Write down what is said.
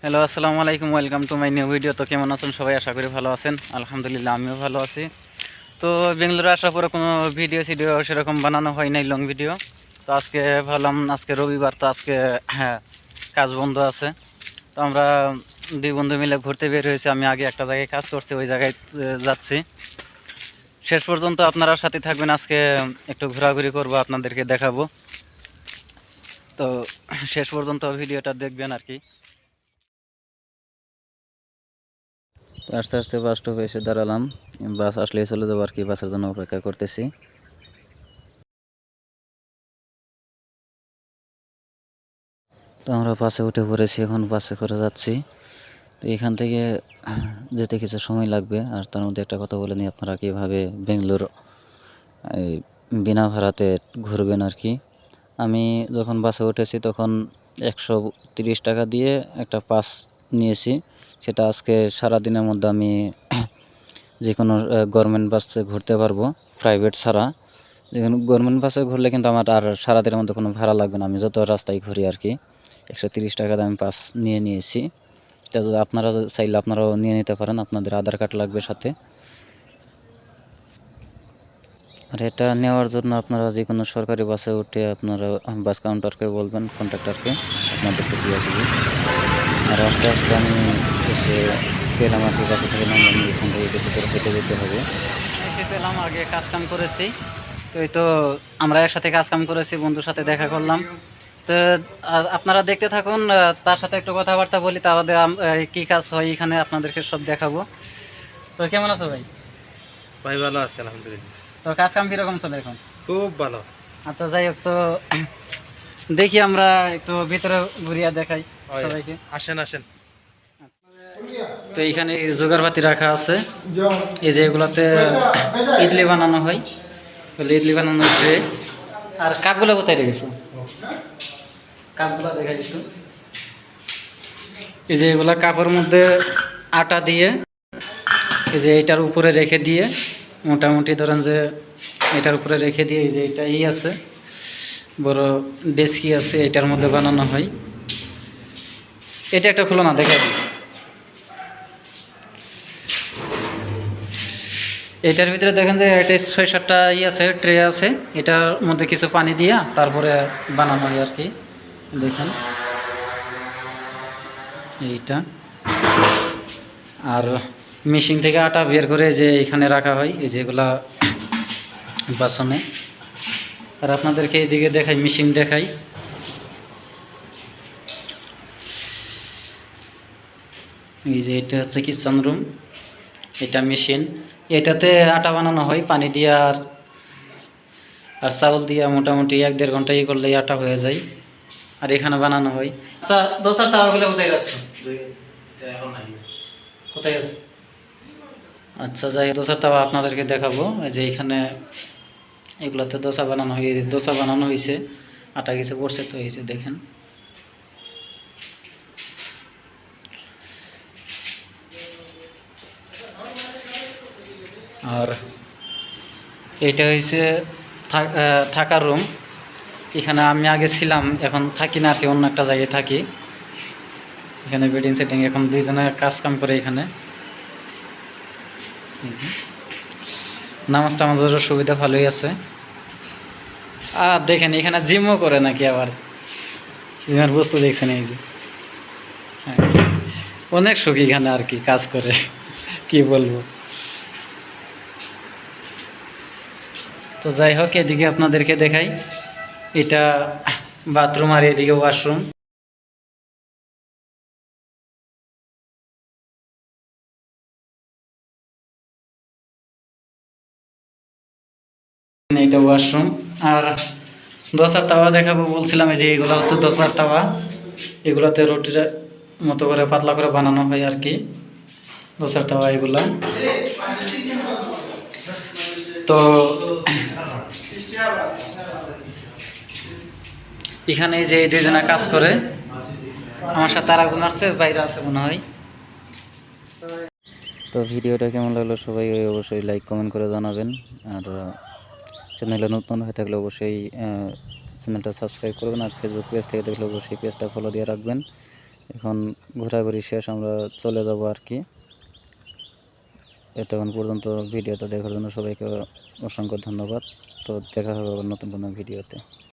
Hello, আসসালামু আলাইকুম। Welcome to my new video. তো কেমন আছেন সবাই? আশা করি ভালো আছেন। আলহামদুলিল্লাহ, আমিও ভালো আছি। তো বেঙ্গালুরু আসার পরে কোনো ভিডিও সেরকম বানানো হয় নাই, লং ভিডিও। তো আজকে ভাবলাম, আজকে রবিবার, তো আজকে হ্যাঁ কাজ বন্ধ আছে। তো আমরা দুই বন্ধু মিলে ঘুরতে বের হয়েছি। আমি আগে একটা জায়গায় কাজ করছি, ওই জায়গায় যাচ্ছি। শেষ পর্যন্ত আপনারা সাথে থাকবেন। আজকে একটু ঘোরাঘুরি করব, আপনাদেরকে দেখাবো। তো শেষ পর্যন্ত ভিডিওটা দেখবেন আর কি। তো আস্তে আস্তে বাস স্টপে এসে দাঁড়ালাম। বাস আসলেই চলে যাবো আর কি, বাসের জন্য অপেক্ষা করতেছি। তো আমরা বাসে উঠে পড়েছি, এখন বাসে করে যাচ্ছি। তো এখান থেকে যেতে কিছু সময় লাগবে। আর তার মধ্যে একটা কথা বলে নিই, আপনারা কীভাবে বেঙ্গালুরু এই বিনা ভাড়াতে ঘুরবেন আর কি। আমি যখন বাসে উঠেছি তখন 130 টাকা দিয়ে একটা পাস নিয়েছি। সেটা আজকে সারাদিনের মধ্যে আমি যে কোনো গভর্নমেন্ট বাসে ঘুরতে পারবো, প্রাইভেট ছাড়া। যেখানে গভর্নমেন্ট বাসে ঘুরলে কিন্তু আমার আর সারাদিনের মধ্যে কোনো ভাড়া লাগবে না, আমি যত রাস্তায় ঘুরি আর কি। 130 টাকা আমি পাস নিয়েছি। এটা যদি আপনারা চাইলে আপনারাও নিয়ে নিতে পারেন, আপনাদের আধার কার্ড লাগবে সাথে। আর এটা নেওয়ার জন্য আপনারা যে কোনো সরকারি বাসে উঠে আপনারা বাস কাউন্টারকে বলবেন, কন্ট্রাক্টরকে, আপনাদেরকে দিয়ে দেবে। আর আস্তে আস্তে আমি এসে পেলাম আর কি, বাসে থেকে নামলাম। এখান থেকে বেশি করে হেঁটে যেতে হবে। এসে পেলাম, আগে কাজ কাম করেছি। তো এই তো আমরা একসাথে কাজ কাম করেছি, বন্ধুর সাথে দেখা করলাম। তো আপনারা দেখতে থাকুন, তার সাথে একটু কথাবার্তা বলি, তাহলে কী কাজ হয় এখানে আপনাদেরকে সব দেখাবো। তো কেমন আছো ভাই? ভাই ভালো আছে আলহামদুলিল্লাহ। তো কাজ কাম কীরকম চলে এখন? খুব ভালো। আচ্ছা, যাই হোক, তো দেখি আমরা একটু ভিতরে ঘুরিয়া দেখাই সবাইকে। আসেন আসেন। তো এইখানে জোগাড়পাতি রাখা আছে, এই যে এগুলাতে ইডলি বানানো হয়, বলে ইডলি বানানো ট্রে। আর কাপগুলো কোথায় রেখেছো? কাপগুলো দেখা দিচ্ছ, এই যে এগুলা কাপের মধ্যে আটা দিয়ে, এই যে এটার উপরে রেখে দিয়ে, মোটামুটি ধরেন যে এটার উপরে রেখে দিয়ে, এই যে এটা আছে বড় ডেস্কি আছে, এটার মধ্যে বানানো হয়। এটা একটা খুলো না, দেখা দিই। এটার ভিতরে দেখেন যে এটা 6-7টা আছে, ট্রে আছে। এটার মধ্যে কিছু পানি দিয়া তারপরে বানানো হয় আর কি। দেখেন এইটা। আর মেশিন থেকে আটা বের করে যে এখানে রাখা হয়, এই যেগুলা বাসনে। আর আপনাদেরকে এইদিকে দেখাই, মেশিন দেখাই। এই যে এটা হচ্ছে কিচেন রুম, এটা মেশিন। এটাতে আটা বানানো হয় পানি দিয়ে আর চাউল দিয়ে। মোটামুটি 1-1.5 ঘন্টা করলেই আটা হয়ে যায়। আর এখানে বানানো হয়। আচ্ছা, দোসার তাওয়াগুলো কোথায় রাখছো? কোথায় আছে? আচ্ছা, যাই দোসার তাওয়া আপনাদেরকে দেখাবো। এই যে এখানে এগুলোতে দোসা বানানো হয়। এই যে দোসা বানানো হয়েছে, আটা কিছু পড়ছে, তো এই যে দেখেন। আর এইটা হয়েছে থাকার রুম। এখানে আমি আগে ছিলাম, এখন থাকি না আর কি, অন্য একটা জায়গায় থাকি। এখানে বেডিং সেটিং, এখন দুইজনে কাজ কাম করে এখানে। নামাজ টামাজের সুবিধা ভালোই আছে। আর দেখেন এখানে জিমও করে নাকি, আবার জিমের বস্তু দেখছেন, এই যে হ্যাঁ, অনেক সুখ এখানে আর কি, কাজ করে কি বলবো। তো যাই হোক, এদিকে আপনাদেরকে দেখাই, এটা বাথরুম আর এদিকে ওয়াশরুম। এটা ওয়াশরুম। আর দোসার তাওয়া দেখাবো বলছিলাম, যে এগুলো হচ্ছে দোসার তাওয়া। এগুলোতে রুটির মতো করে পাতলা করে বানানো হয় আর কি, দোসার তাওয়া এগুলা। তো এখানে যে দুজনে কাজ করে, আমার সাথে আর একজন আসছে, বাইরে আছে মনে হয়। তো ভিডিওটা কেমন লাগলো সবাই অবশ্যই লাইক কমেন্ট করে জানাবেন। আর চ্যানেলে নতুন হয়ে থাকলে অবশ্যই চ্যানেলটা সাবস্ক্রাইব করবেন। আর ফেসবুক পেজ থেকে দেখলে অবশ্যই পেজটা ফলো দিয়ে রাখবেন। এখন ঘোরাঘুরি শেষ, আমরা চলে যাব আর কি। এতক্ষণ পর্যন্ত ভিডিওটা দেখার জন্য সবাইকে অসংখ্য ধন্যবাদ। তো দেখা হবে আবার নতুন কোনো ভিডিওতে।